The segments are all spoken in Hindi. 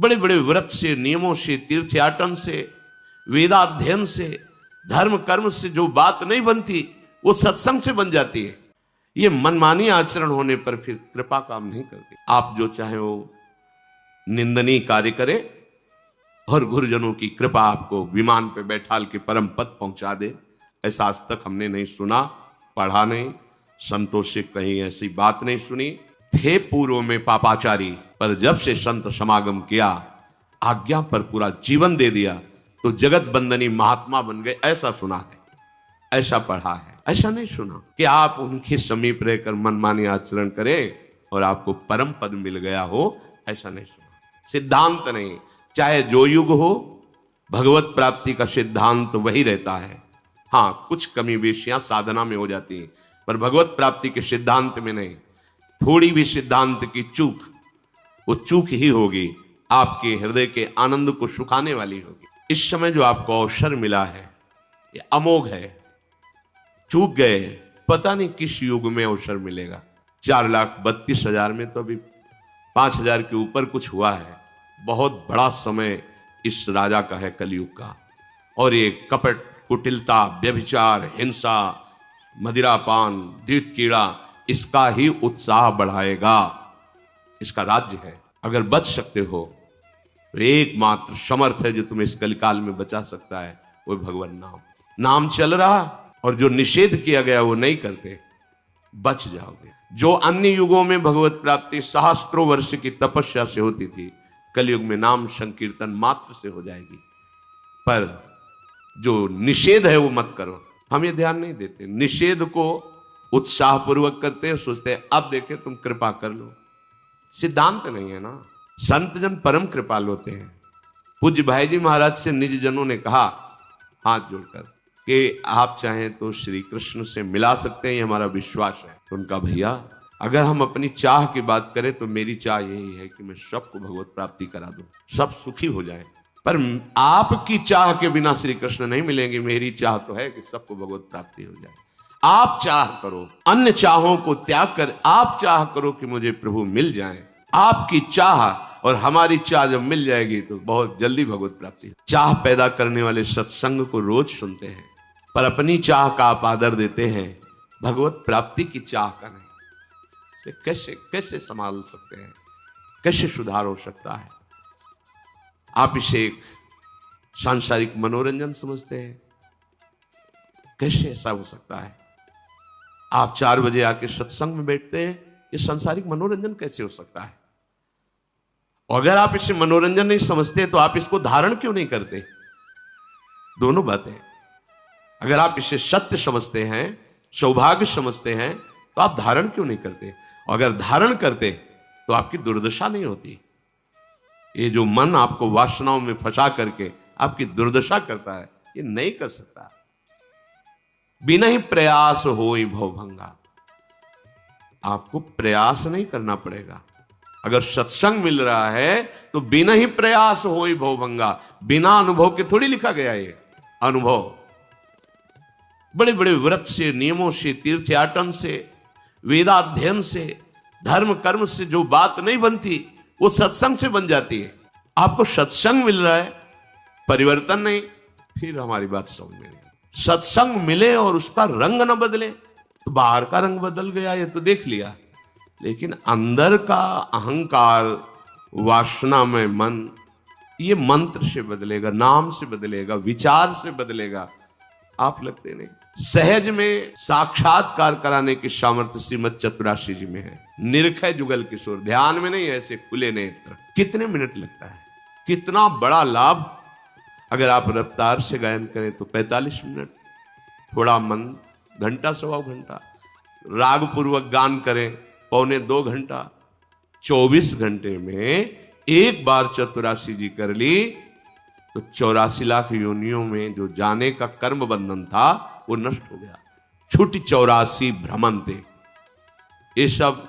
बड़े बड़े व्रत से, नियमों से, तीर्थयाटन से, वेदाध्ययन से, धर्म कर्म से जो बात नहीं बनती वो सत्संग से बन जाती है। ये मनमानी आचरण होने पर फिर कृपा काम नहीं करती। आप जो चाहे वो निंदनीय कार्य करे और गुरुजनों की कृपा आपको विमान पे बैठाल के परम पद पहुंचा दे, ऐसा आज तक हमने नहीं सुना, पढ़ा नहीं, संतों से कहीं ऐसी बात नहीं सुनी। थे पूर्व में पापाचारी, पर जब से संत समागम किया, आज्ञा पर पूरा जीवन दे दिया तो जगत बंदनी महात्मा बन गए, ऐसा सुना है, ऐसा पढ़ा है। ऐसा नहीं सुना कि आप उनके समीप रहकर मनमानी आचरण करें और आपको परम पद मिल गया हो, ऐसा नहीं सुना। सिद्धांत नहीं, चाहे जो युग हो, भगवत प्राप्ति का सिद्धांत वही रहता है। हाँ, कुछ कमी बेशियां साधना में हो जाती हैं, पर भगवत प्राप्ति के सिद्धांत में नहीं। थोड़ी भी सिद्धांत की चूक, वो चूक ही होगी, आपके हृदय के आनंद को सुखाने वाली होगी। इस समय जो आपको अवसर मिला है ये अमोघ है। चूक गए, पता नहीं किस युग में अवसर मिलेगा। 4,32,000 में तो अभी 5,000 के ऊपर कुछ हुआ है। बहुत बड़ा समय इस राजा का है कलयुग का, और ये कपट, कुटिलता, व्यभिचार, हिंसा, मदिरापान, द्वित कीड़ा, इसका ही उत्साह बढ़ाएगा। इसका राज्य है। अगर बच सकते हो तो एकमात्र समर्थ है जो तुम्हें इस कलिकाल में बचा सकता है, वो भगवान नाम। नाम चल रहा और जो निषेध किया गया वो नहीं करते, बच जाओगे। जो अन्य युगों में भगवत प्राप्ति सहस्त्रों वर्ष की तपस्या से होती थी, कलयुग में नाम संकीर्तन मात्र से हो जाएगी। पर जो निषेध है वो मत करो। हम ये ध्यान नहीं देते, निषेध को उत्साह पूर्वक करते हैं, सोचते हैं अब देखे तुम कृपा कर लो। सिद्धांत नहीं है ना। संत जन परम कृपालु होते हैं। पूज्य भाई जी महाराज से निज जनों ने कहा हाथ जोड़कर कि आप चाहें तो श्री कृष्ण से मिला सकते हैं, ये हमारा विश्वास है। तो उनका भैया, अगर हम अपनी चाह की बात करें तो मेरी चाह यही है कि मैं सबको भगवत प्राप्ति करा दूं, सब सुखी हो जाए। पर आपकी चाह के बिना श्री कृष्ण नहीं मिलेंगे। मेरी चाह तो है कि सबको भगवत प्राप्ति हो जाए। आप चाह करो, अन्य चाहों को त्याग कर आप चाह करो कि मुझे प्रभु मिल जाए। आपकी चाह और हमारी चाह जब मिल जाएगी तो बहुत जल्दी भगवत प्राप्ति। चाह पैदा करने वाले सत्संग को रोज सुनते हैं, पर अपनी चाह का आप आदर देते हैं, भगवत प्राप्ति की चाह का नहीं। इसे कैसे कैसे संभाल सकते हैं, कैसे सुधार हो सकता है? आप इसे एक सांसारिक मनोरंजन समझते हैं, कैसे ऐसा हो सकता है? आप 4 बजे आके सत्संग में बैठते हैं, ये सांसारिक मनोरंजन कैसे हो सकता है? और अगर आप इसे मनोरंजन नहीं समझते तो आप इसको धारण क्यों नहीं करते? दोनों बातें। अगर आप इसे सत्य समझते हैं, सौभाग्य समझते हैं, तो आप धारण क्यों नहीं करते? और अगर धारण करते तो आपकी दुर्दशा नहीं होती। ये जो मन आपको वासनाओं में फंसा करके आपकी दुर्दशा करता है, ये नहीं कर सकता। बिना ही प्रयास होई भवभंगा। आपको प्रयास नहीं करना पड़ेगा। अगर सत्संग मिल रहा है तो बिना ही प्रयास होई भवभंगा। बिना अनुभव के थोड़ी लिखा गया ये अनुभव। बड़े बड़े व्रत से, नियमों से, तीर्थयाटन से, वेदाध्ययन से, धर्म कर्म से जो बात नहीं बनती वो सत्संग से बन जाती है। आपको सत्संग मिल रहा है, परिवर्तन नहीं, फिर हमारी बात समझ में नहीं। सत्संग मिले और उसका रंग न बदले, तो बाहर का रंग बदल गया ये तो देख लिया, लेकिन अंदर का अहंकार, वासना में मन, ये मंत्र से बदलेगा, नाम से बदलेगा, विचार से बदलेगा। आप लगते नहीं। सहज में साक्षात्कार कराने की सामर्थ्य श्रीमद चतुराशी जी में है। निरखय जुगल किशोर, ध्यान में नहीं, ऐसे खुले नेत्र। कितने मिनट लगता है, कितना बड़ा लाभ। अगर आप रफ्तार से गायन करें तो 45 मिनट, थोड़ा मन घंटा, सवा घंटा, राग पूर्वक गान करें 1.25 घंटा। 24 घंटे में एक बार चतुराशी जी कर ली तो 84 लाख योनियों में जो जाने का कर्म बंधन था वो नष्ट हो गया। छुटी 84 भ्रमंते। ये सब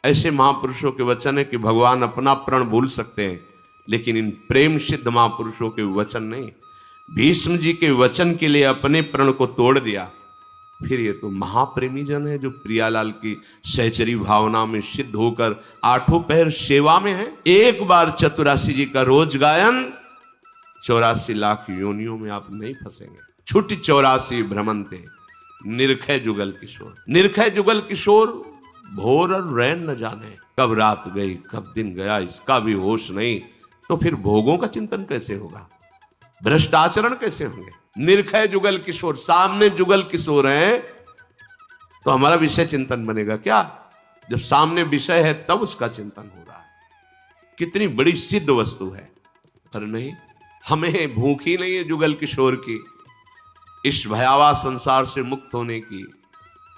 ऐसे महापुरुषों के वचन है कि भगवान अपना प्रण भूल सकते हैं, लेकिन इन प्रेम सिद्ध महापुरुषों के वचन नहीं। भीष्म जी के वचन के लिए अपने प्रण को तोड़ दिया, फिर ये तो महाप्रेमी जन है जो प्रियालाल की सहचरी भावना में सिद्ध होकर आठों पहर सेवा में है। एक बार चतुरासी जी का रोज गायन 84 लाख योनियों में आप नहीं फंसेंगे। छुट्टी 84 भ्रमंते निरखै जुगल किशोर। निरखै जुगल किशोर भोर और रैन न जाने, कब रात गई कब दिन गया इसका भी होश नहीं। तो फिर भोगों का चिंतन कैसे होगा, भ्रष्टाचरण कैसे होंगे। निरखै जुगल किशोर, सामने जुगल किशोर हैं तो हमारा विषय चिंतन बनेगा क्या? जब सामने विषय है तब उसका चिंतन हो रहा है। कितनी बड़ी सिद्ध वस्तु है। पर नहीं, हमें भूख ही नहीं है जुगल किशोर की, इस भयावह संसार से मुक्त होने की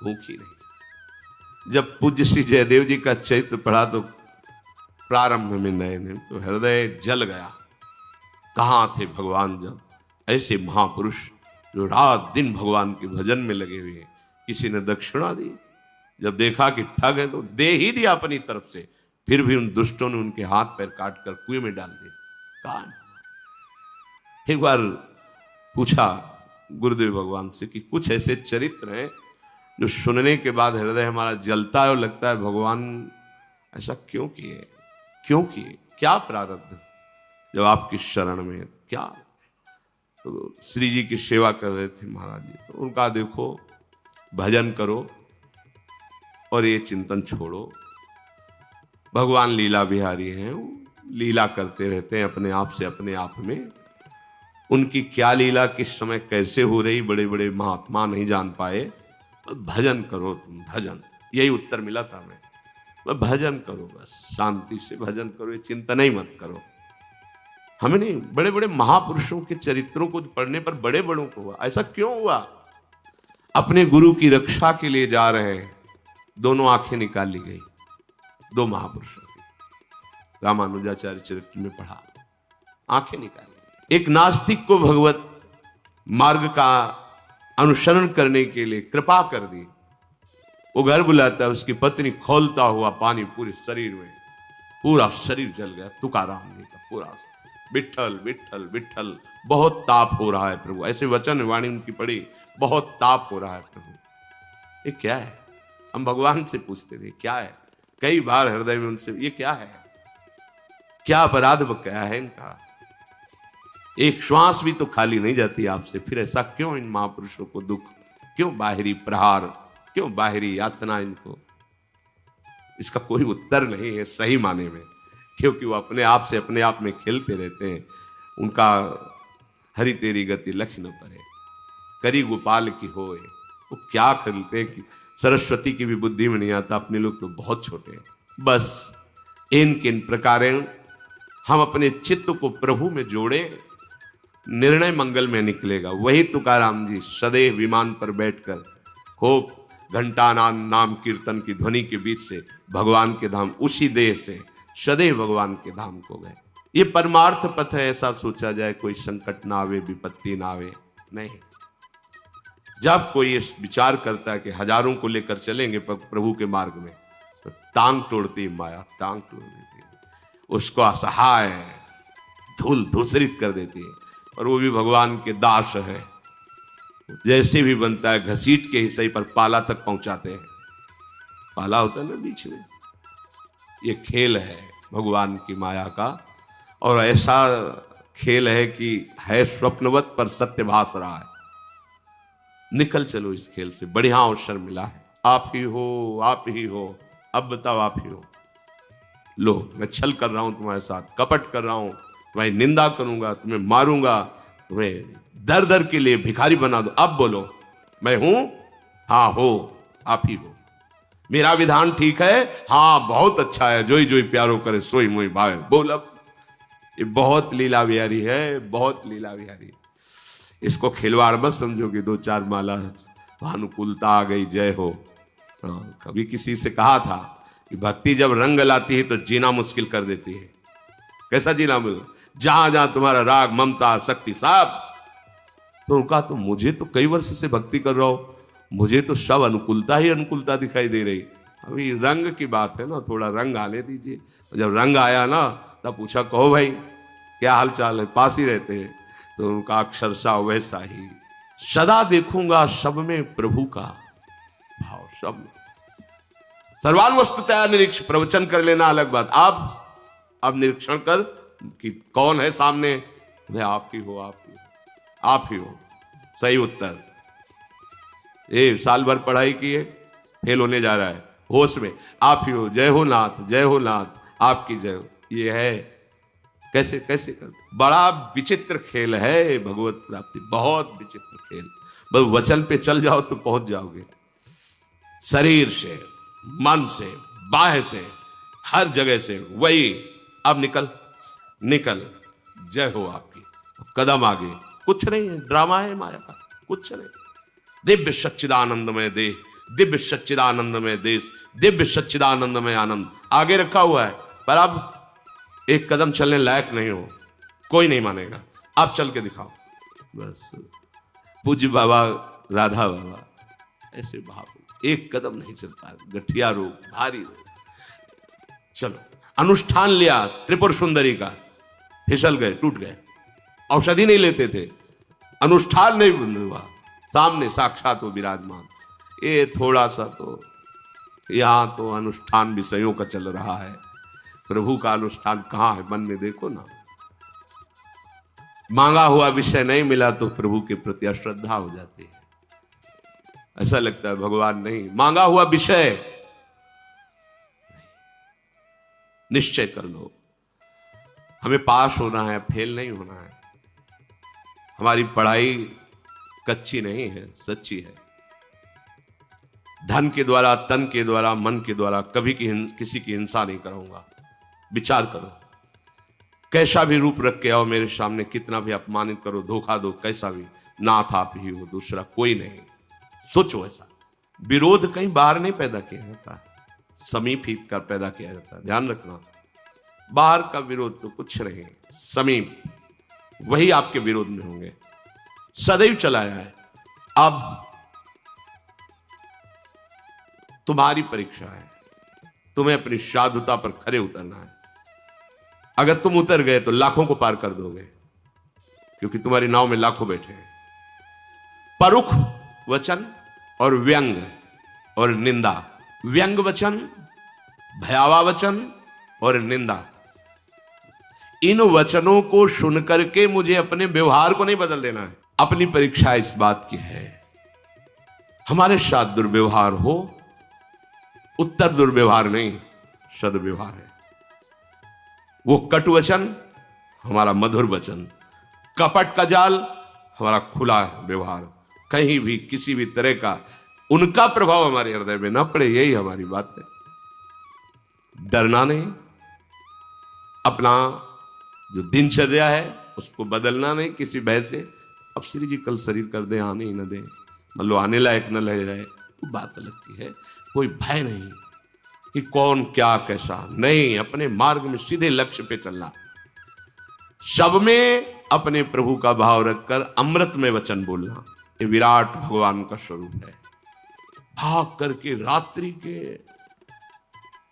भूख ही नहीं। जब पूज्य श्री जयदेव जी का चरित्र पढ़ा तो प्रारंभ में नए तो हृदय जल गया। कहां थे भगवान जब ऐसे महापुरुष जो रात दिन भगवान के भजन में लगे हुए हैं, किसी ने दक्षिणा दी? जब देखा कि ठग है तो दे ही दिया अपनी तरफ से, फिर भी उन दुष्टों ने उनके हाथ पैर काट कर कुएं में डाल दिए। कहा एक बार पूछा गुरुदेव भगवान से कि कुछ ऐसे चरित्र हैं जो सुनने के बाद हृदय हमारा जलता है और लगता है भगवान ऐसा क्यों किए, क्यों किए, क्या प्रारब्ध जब आपकी शरण में क्या। तो श्री जी की सेवा कर रहे थे महाराज जी, तो उनका देखो भजन करो और ये चिंतन छोड़ो। भगवान लीला बिहारी हैं, लीला करते रहते हैं अपने आप से अपने आप में। उनकी क्या लीला किस समय कैसे हो रही बड़े बड़े महात्मा नहीं जान पाए। तो भजन करो तुम, भजन, यही उत्तर मिला था हमें। तो भजन करो, बस शांति से भजन करो, ये चिंतन ही मत करो। हमें नहीं, बड़े बड़े महापुरुषों के चरित्रों को पढ़ने पर बड़े बड़ों को हुआ। ऐसा क्यों हुआ? अपने गुरु की रक्षा के लिए जा रहे हैं, दोनों आंखें निकाल ली गई, दो महापुरुषों की। रामानुजाचार्य चरित्र में पढ़ा, आंखें निकाली। एक नास्तिक को भगवत मार्ग का अनुसरण करने के लिए कृपा कर दी। वो घर बुलाता है, उसकी पत्नी खोलता हुआ पानी पूरे शरीर में, पूरा शरीर जल गया। तुकाराम जी का पूरा विठल विठल विठल, बहुत ताप हो रहा है प्रभु, ऐसे वचन वाणी उनकी पड़ी, बहुत ताप हो रहा है प्रभु। ये क्या है? हम भगवान से पूछते थे क्या है, कई बार हृदय में उनसे, ये क्या है, क्या अपराध क्या है इनका? एक श्वास भी तो खाली नहीं जाती आपसे, फिर ऐसा क्यों इन महापुरुषों को दुख, क्यों बाहरी प्रहार, क्यों बाहरी यातना इनको? इसका कोई उत्तर नहीं है सही माने में, क्योंकि वो अपने आप से अपने आप में खेलते रहते हैं। उनका हरि तेरी गति लख न परे, करी गोपाल की होए। वो क्या खेलते हैं कि सरस्वती की भी बुद्धि में नहीं आता। अपने लोग तो बहुत छोटे हैं। बस इन किन प्रकारें हम अपने चित्त को प्रभु में जोड़े, निर्णय मंगल में निकलेगा। वही तुकाराम जी सदैव विमान पर बैठकर खूब घंटा नाम कीर्तन की ध्वनि के बीच से भगवान के धाम, उसी देह से सदैव भगवान के धाम को गए। ये परमार्थ पथ है, ऐसा सोचा जाए कोई संकट ना आवे, विपत्ति ना आवे, नहीं। जब कोई इस विचार करता है कि हजारों को लेकर चलेंगे प्रभु के मार्ग में, तो टांग तोड़ती माया, टांग तोड़ देती है, उसको असहाय धूल धूसरित कर देती है। और वो भी भगवान के दास है, जैसे भी बनता है घसीट के हिस्से पर पाला तक पहुंचाते हैं। पाला होता है ना बीच में। ये खेल है भगवान की माया का, और ऐसा खेल है कि है स्वप्नवत पर सत्य भास रहा है। निकल चलो इस खेल से, बढ़िया अवसर मिला है। आप ही हो, आप ही हो, अब बताओ आप ही हो। लो, मैं छल कर रहा हूं तुम्हारे साथ, कपट कर रहा हूं, तुम्हारी निंदा करूंगा, तुम्हें मारूंगा, तुम्हें दर दर के लिए भिखारी बना दो। अब बोलो मैं हूं? हाँ हो, आप ही हो। मेरा विधान ठीक है? हाँ बहुत अच्छा है। जोई जोई प्यारो करे सोई मोई भावे। बोल अब। ये बहुत लीला बिहारी है, बहुत लीला बिहारी। इसको खिलवाड़ मत समझो कि दो चार माला अनुकूलता आ गई, जय हो। कभी किसी से कहा था कि भक्ति जब रंग लाती है तो जीना मुश्किल कर देती है। कैसा जीना मुश्किल? जहां जहां तुम्हारा राग ममता शक्ति साहब। तो उनका तो मुझे तो कई वर्ष से भक्ति कर रहा हूं, मुझे तो सब अनुकूलता ही अनुकूलता दिखाई दे रही। अभी रंग की बात है ना, थोड़ा रंग आने दीजिए। जब रंग आया ना तब पूछा, कहो भाई क्या हाल चाल है, पास ही रहते हैं। तो उनका अक्षरशः वैसा ही सदा देखूंगा सब में प्रभु का भाव। सब में सर्वान्वस्ततया निरीक्ष, प्रवचन कर लेना अलग बात। आप निरीक्षण कर कि कौन है सामने, आप ही हो, आप ही हो। सही उत्तर। ये साल भर पढ़ाई की है, फेल होने जा रहा है, होश में आप ही हो। जय हो नाथ, जय हो नाथ, आपकी जय हो। ये है कैसे कैसे कर, बड़ा विचित्र खेल है भगवत प्राप्ति, बहुत विचित्र खेल। बस वचन पे चल जाओ तो पहुंच जाओगे। शरीर से, मन से, बाह्य से, हर जगह से वही। अब निकल जय हो आपकी। कदम आगे, कुछ नहीं है, ड्रामा है माया का, कुछ नहीं। दिव्य सच्चिदानंदमय देह, दिव्य सच्चिदानंदमय देश, दिव्य सच्चिदानंदमय आनंद आगे रखा हुआ है। पर अब एक कदम चलने लायक नहीं हो, कोई नहीं मानेगा। आप चल के दिखाओ बस। पूज्य बाबा, राधा बाबा ऐसे भाव, एक कदम नहीं चल पा रहे, गठिया रोग, भारी रोग। चलो, अनुष्ठान लिया त्रिपुर सुंदरी का, फिसल गए, टूट गए। औषधि नहीं लेते थे, अनुष्ठान नहीं बंद हुआ, सामने साक्षात वो विराजमान। ये थोड़ा सा तो यहां तो अनुष्ठान विषयों का चल रहा है, प्रभु का अनुष्ठान कहां है? मन में देखो ना। मांगा हुआ विषय नहीं मिला तो प्रभु के प्रति अश्रद्धा हो जाती है। ऐसा लगता है भगवान नहीं, मांगा हुआ विषय निश्चय कर लो। हमें पास होना है, फेल नहीं होना है। हमारी पढ़ाई कच्ची नहीं है, सच्ची है। धन के द्वारा, तन के द्वारा, मन के द्वारा कभी किसी की हिंसा नहीं करूंगा। विचार करो, कैसा भी रूप रख के आओ मेरे सामने, कितना भी अपमानित करो, धोखा दो, कैसा भी, नाथ आप ही हो, दूसरा कोई नहीं। सोचो ऐसा। विरोध कहीं बाहर नहीं पैदा किया जाता, समीप ही कर पैदा किया जाता है। ध्यान रखना, बाहर का विरोध तो कुछ नहीं, समीप वही आपके विरोध में होंगे। सदैव चलाया है। अब तुम्हारी परीक्षा है, तुम्हें अपनी साधुता पर खरे उतरना है। अगर तुम उतर गए तो लाखों को पार कर दोगे, क्योंकि तुम्हारी नाव में लाखों बैठे हैं। परुख वचन और व्यंग और निंदा, व्यंग वचन, भयावह वचन और निंदा, इन वचनों को सुन करके मुझे अपने व्यवहार को नहीं बदल देना है। अपनी परीक्षा इस बात की है, हमारे साथ दुर्व्यवहार हो, उत्तर दुर्व्यवहार नहीं, सदव्यवहार है। वो कट वचन, हमारा मधुर वचन, कपट का जाल, हमारा खुला व्यवहार। कहीं भी किसी भी तरह का उनका प्रभाव हमारे हृदय में न पड़े, यही हमारी बात है। डरना नहीं, अपना जो दिनचर्या है उसको बदलना नहीं किसी भय से। अब श्री जी कल शरीर कर दे, आने ही न दे, मतलब आने लायक न लग जाए, वो बात अलग की है। कोई भय नहीं कि कौन क्या कैसा, नहीं, अपने मार्ग में सीधे लक्ष्य पे चलना। सब में अपने प्रभु का भाव रखकर अमृत में वचन बोलना, ये विराट भगवान का स्वरूप है। भाग करके रात्रि के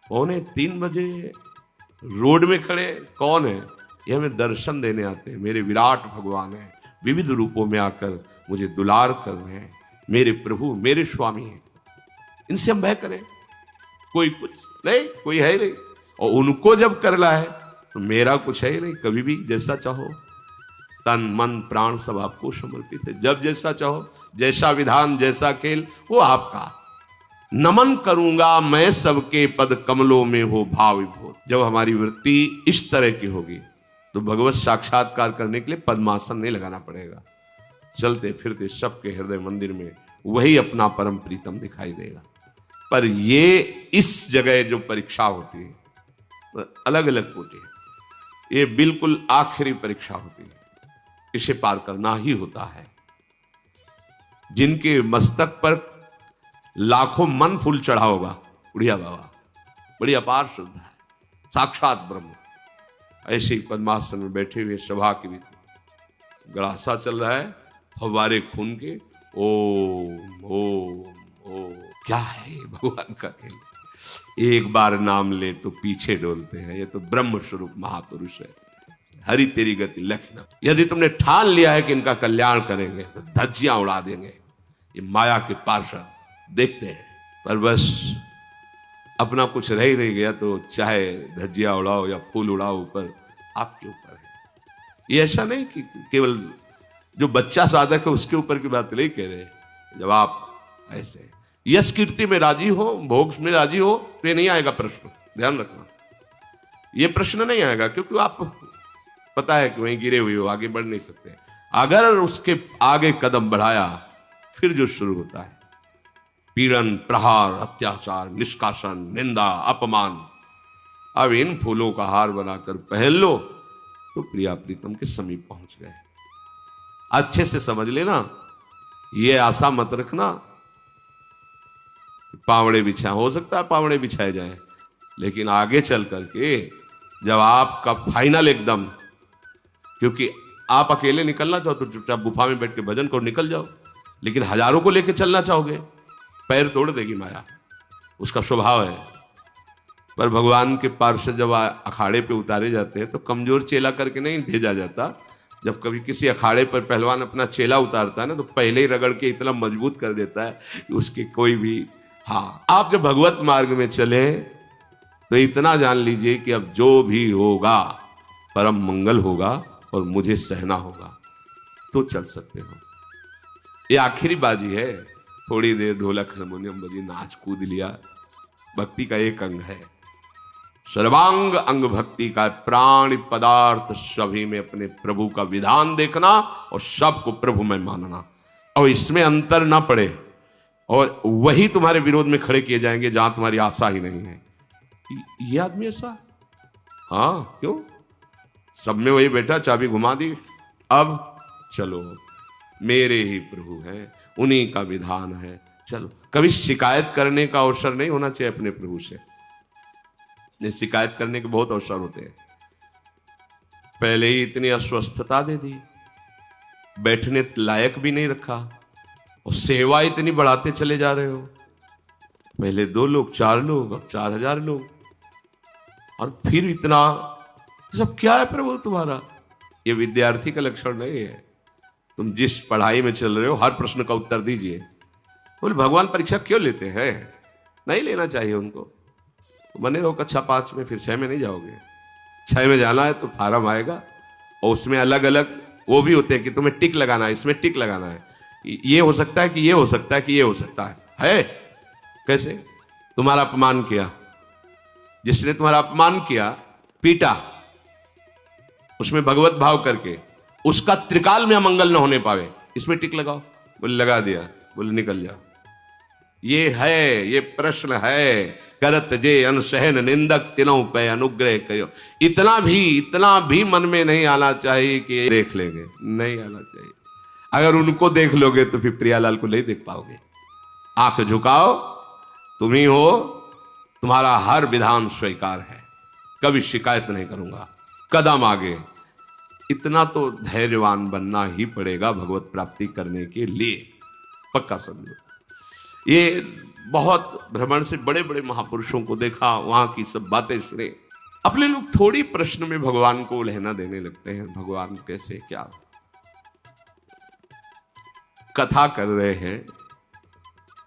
2:45 बजे रोड में खड़े, कौन है? ये हमें दर्शन देने आते हैं। मेरे विराट भगवान है, विविध रूपों में आकर मुझे दुलार कर रहे हैं। मेरे प्रभु, मेरे स्वामी हैं, इनसे हम भय करें? कोई कुछ नहीं, कोई है ही नहीं। और उनको जब करना है तो मेरा कुछ है ही नहीं। कभी भी जैसा चाहो, तन मन प्राण सब आपको समर्पित है। जब जैसा चाहो, जैसा विधान, जैसा खेल, वो आपका। नमन करूंगा मैं सबके पद कमलों में हो भाव विभोर। जब हमारी वृत्ति इस तरह की होगी तो भगवत साक्षात्कार करने के लिए पद्मासन नहीं लगाना पड़ेगा। चलते फिरते सबके हृदय मंदिर में वही अपना परम प्रीतम दिखाई देगा। पर ये इस जगह जो परीक्षा होती है अलग अलग कोटि है, ये बिल्कुल आखिरी परीक्षा होती है। इसे पार करना ही होता है। जिनके मस्तक पर लाखों मन फूल चढ़ा होगा, बुढ़िया बाबा, बड़ी अपार श्रद्धा है, साक्षात ब्रह्म, ऐसे ही पद्मासन में बैठे हुए सभा के भीतर गड़ासा चल रहा है, फव्वारे खून के, ओम ओम ओम। क्या है ये भगवान का खेल? एक बार नाम ले तो पीछे डोलते हैं। ये तो ब्रह्म स्वरूप महापुरुष है। हरि तेरी गति लखना। यदि तुमने ठान लिया है कि इनका कल्याण करेंगे तो धज्जियां उड़ा देंगे। ये माया के पार्षद देखते हैं, पर बस अपना कुछ रह ही नहीं गया तो चाहे धज्जियां उड़ाओ या फूल उड़ाओ, ऊपर आपके ऊपर है। ये ऐसा नहीं कि केवल जो बच्चा साधक है उसके ऊपर की बात नहीं कह रहे। जब आप ऐसे यश कीर्ति में राजी हो, भोग में राजी हो, तो ये नहीं आएगा प्रश्न, ध्यान रखना। ये प्रश्न नहीं आएगा क्योंकि आप पता है कि वहीं गिरे हुए हो, आगे बढ़ नहीं सकते। अगर उसके आगे कदम बढ़ाया फिर जो शुरू होता है पीड़न, प्रहार, अत्याचार, निष्कासन, निंदा, अपमान। अब इन फूलों का हार बनाकर पहन लो तो प्रिया प्रीतम के समीप पहुंच गए। अच्छे से समझ लेना, ये आशा मत रखना पावड़े बिछा, हो सकता है पावड़े बिछाए जाए, लेकिन आगे चल करके जब आपका फाइनल एकदम, क्योंकि आप अकेले निकलना चाहो तो चुपचाप गुफा में बैठ के भजन करो, निकल जाओ। लेकिन हजारों को लेकर चलना चाहोगे, पैर तोड़ देगी माया, उसका स्वभाव है। पर भगवान के पार्षद जब अखाड़े पे उतारे जाते हैं तो कमजोर चेला करके नहीं भेजा जाता। जब कभी किसी अखाड़े पर पहलवान अपना चेला उतारता है ना, तो पहले ही रगड़ के इतना मजबूत कर देता है कि उसके कोई भी, हाँ, आप जब भगवत मार्ग में चले तो इतना जान लीजिए कि अब जो भी होगा परम मंगल होगा और मुझे सहना होगा, तो चल सकते हो। ये आखिरी बाजी है, थोड़ी देर ढोलक हारमोनियम बजी, नाच कूद लिया, भक्ति का एक अंग है। सर्वांग अंग भक्ति का प्राण पदार्थ सभी में अपने प्रभु का विधान देखना और सबको प्रभु में मानना, और इसमें अंतर ना पड़े, और वही तुम्हारे विरोध में खड़े किए जाएंगे जहां तुम्हारी आशा ही नहीं है। ये आदमी ऐसा, हाँ क्यों, सब में वही बैठा, चाबी घुमा दी, अब चलो मेरे ही प्रभु हैं, उन्हीं का विधान है, चलो। कभी शिकायत करने का अवसर नहीं होना चाहिए अपने प्रभु से। शिकायत करने के बहुत अवसर होते हैं। पहले ही इतनी अस्वस्थता दे दी, बैठने लायक भी नहीं रखा, और सेवा इतनी बढ़ाते चले जा रहे हो। पहले 2 लोग, 4 लोग, अब 4000 लोग, और फिर इतना सब क्या है प्रभु तुम्हारा? ये विद्यार्थी का लक्षण नहीं है। तुम जिस पढ़ाई में चल रहे हो हर प्रश्न का उत्तर दीजिए। बोले भगवान परीक्षा क्यों लेते हैं? नहीं लेना चाहिए उनको। बने रहो कक्षा 5 में, फिर 6 में नहीं जाओगे। 6 में जाना है तो फार्म आएगा, और उसमें अलग अलग वो भी होते हैं कि तुम्हें टिक लगाना है, इसमें टिक लगाना है, ये हो सकता है कि ये हो सकता है कि ये हो सकता है। कैसे? तुम्हारा अपमान किया, जिसने तुम्हारा अपमान किया, पीटा, उसमें भगवत भाव करके उसका त्रिकाल में अमंगल न होने पावे, इसमें टिक लगाओ। बोले लगा दिया, बोले निकल जाओ। ये है, ये प्रश्न है। करत जे अनसहन निंदक तिनों पे अनुग्रह करो। इतना भी मन में नहीं आना चाहिए कि देख लेंगे, नहीं आना चाहिए। अगर उनको देख लोगे तो फिर प्रियालाल को नहीं देख पाओगे। आंख झुकाओ, तुम ही हो, तुम्हारा हर विधान स्वीकार है, कभी शिकायत नहीं करूंगा, कदम आगे। इतना तो धैर्यवान बनना ही पड़ेगा भगवत प्राप्ति करने के लिए, पक्का समझो। ये बहुत भ्रमण से बड़े बड़े महापुरुषों को देखा, वहां की सब बातें सुने। अपने लोग थोड़ी प्रश्न में भगवान को उलहना देने लगते हैं, भगवान कैसे क्या। कथा कर रहे हैं,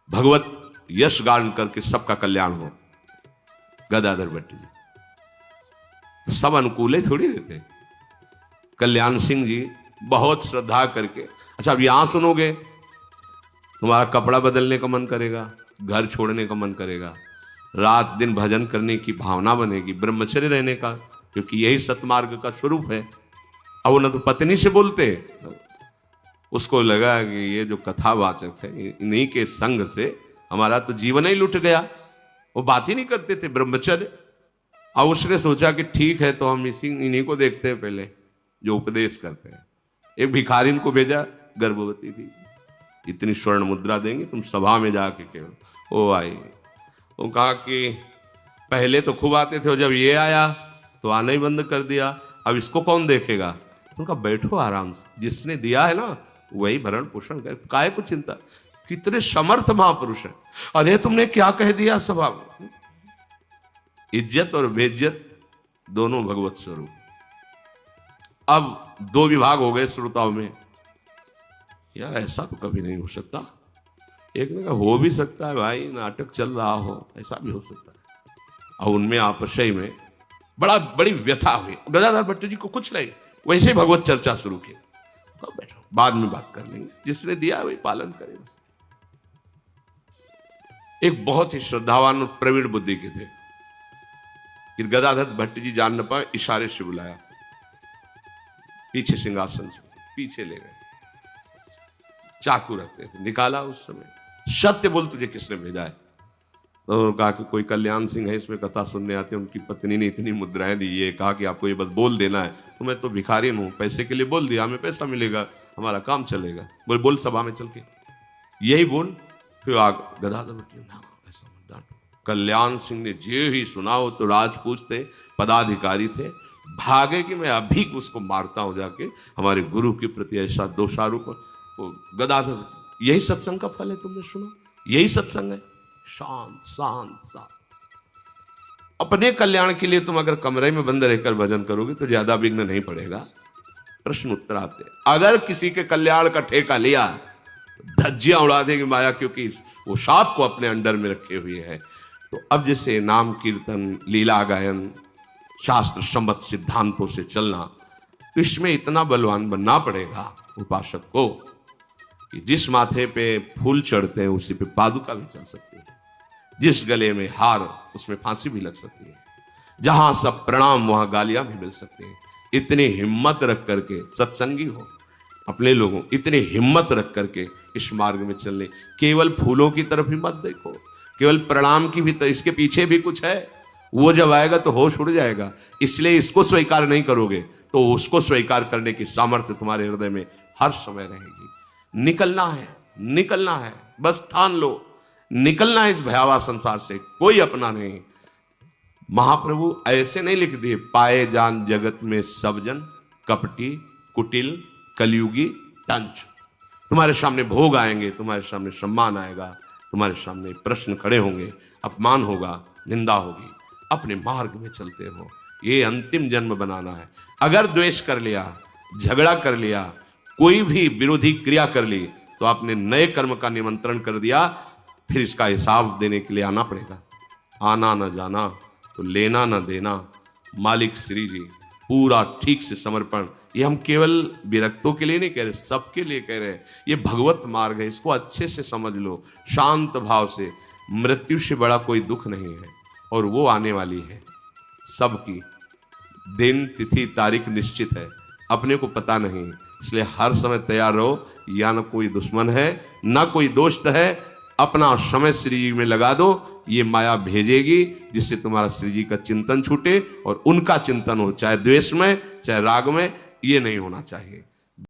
भगवत यश गान करके सबका कल्याण हो। गदाधर भट्ट जी सब अनुकूल थोड़ी रहते। कल्याण सिंह जी बहुत श्रद्धा करके, अच्छा अब यहां सुनोगे तुम्हारा कपड़ा बदलने का मन करेगा, घर छोड़ने का मन करेगा, रात दिन भजन करने की भावना बनेगी, ब्रह्मचर्य रहने का, क्योंकि यही सतमार्ग का स्वरूप है। अब वो न तो पत्नी से बोलते, उसको लगा कि ये जो कथावाचक है इन्हीं के संग से हमारा तो जीवन ही लुट गया। वो बात ही नहीं करते थे ब्रह्मचर्य। और उसने सोचा कि ठीक है तो हम इन्हीं को देखते हैं पहले जो उपदेश करते हैं। एक भिखारिन को भेजा, गर्भवती थी, इतनी स्वर्ण मुद्रा देंगे तुम सभा में जाके केवल। वो आई, वो कहा कि पहले तो खूब आते थे और जब ये आया तो आना ही बंद कर दिया, अब इसको कौन देखेगा। उनका बैठो आराम से, जिसने दिया है ना वही भरण पोषण करे, काहे को चिंता। कितने समर्थ महापुरुष हैं। अरे तुमने क्या कह दिया सभा में। इज्जत और बेइज्जत दोनों भगवत स्वरूप। अब दो विभाग हो गए श्रोताओं में, यार ऐसा तो कभी नहीं हो सकता। एक ने कहा हो भी सकता है भाई, नाटक चल रहा हो, ऐसा भी हो सकता है। और उनमें आपसय में बड़ी व्यथा हुई। गदाधर भट्ट जी को कुछ नहीं, वैसे भगवत चर्चा शुरू की। बैठो, बाद में बात कर लेंगे, जिसने दिया वही पालन करे। एक बहुत ही श्रद्धावान और प्रवीण बुद्धि के थे कि गदाधर भट्ट जी जान न पाए, इशारे से बुलाया, पीछे सिंहासन से पीछे ले गए, चाकू रखते थे, निकाला। उस समय सत्य बोल, तुझे किसने भेजा है? तो कहा कि कोई कल्याण सिंह है, इसमें कथा सुनने आते हैं, उनकी पत्नी ने इतनी मुद्राएं दी, ये कहा कि आपको ये बस बोल देना है। तो मैं तो भिखारी हूं, पैसे के लिए बोल दिया, हमें पैसा मिलेगा, हमारा काम चलेगा। बोल सभा में चल के यही बोल। फिर गदाधर भट्ट ऐसा मत डांटो। कल्याण सिंह ने जे ही सुना हो तो राजपूत थे, पदाधिकारी थे, भागे कि मैं अभी उसको मारता हूं जाके, हमारे गुरु के प्रति ऐसा दोषारोप। गदाधर, यही सत्संग का फल है, तुमने सुना, यही सत्संग है। शांत शांत शांत। अपने कल्याण के लिए तुम अगर कमरे में बंद रहकर भजन करोगे तो ज्यादा विघ्न नहीं पड़ेगा। प्रश्न उत्तर आते, अगर किसी के कल्याण का ठेका लिया, धज्जियां उड़ा देगी माया, क्योंकि वो शाप को अपने अंडर में रखे हुए है। तो अब जैसे नाम कीर्तन, लीला गायन, शास्त्र सम्मत सिद्धांतों से चलना, तो इसमें इतना बलवान बनना पड़ेगा उपासक को कि जिस माथे पे फूल चढ़ते हैं उसी पे पादुका भी चल सकती है, जिस गले में हार उसमें फांसी भी लग सकती है, जहां सब प्रणाम वहां गालियां भी मिल सकती हैं। इतनी हिम्मत रख करके सत्संगी हो, अपने लोगों इतनी हिम्मत रख करके इस मार्ग में चलने, केवल फूलों की तरफ ही मत देखो, केवल प्रणाम की भी, तो इसके पीछे भी कुछ है। वो जब आएगा तो होश उड़ जाएगा। इसलिए इसको स्वीकार नहीं करोगे तो उसको स्वीकार करने की सामर्थ्य तुम्हारे हृदय में हर समय रहेगी। निकलना है, निकलना है, बस ठान लो, निकलना है इस भयावह संसार से, कोई अपना नहीं। महाप्रभु ऐसे नहीं लिख दिए, पाए जान जगत में सब जन कपटी कुटिल कलयुगी टंच। तुम्हारे सामने भोग आएंगे, तुम्हारे सामने सम्मान आएगा, तुम्हारे सामने प्रश्न खड़े होंगे, अपमान होगा, निंदा होगी। अपने मार्ग में चलते रहो, ये अंतिम जन्म बनाना है। अगर द्वेष कर लिया, झगड़ा कर लिया, कोई भी विरोधी क्रिया कर ली, तो आपने नए कर्म का निमंत्रण कर दिया, फिर इसका हिसाब देने के लिए आना पड़ेगा। आना न जाना तो लेना न देना। मालिक श्री जी, पूरा ठीक से समर्पण। ये हम केवल विरक्तों के लिए नहीं कह रहे, सबके लिए कह रहे हैं। ये भगवत मार्ग है, इसको अच्छे से समझ लो, शांत भाव से। मृत्यु से बड़ा कोई दुख नहीं है, और वो आने वाली है सबकी। दिन तिथि तारीख निश्चित है, अपने को पता नहीं, इसलिए हर समय तैयार रहो। या न कोई दुश्मन है, ना कोई दोस्त है, अपना समय श्री जी में लगा दो। ये माया भेजेगी जिससे तुम्हारा श्री जी का चिंतन छूटे और उनका चिंतन हो, चाहे द्वेष में चाहे राग में। ये नहीं होना चाहिए।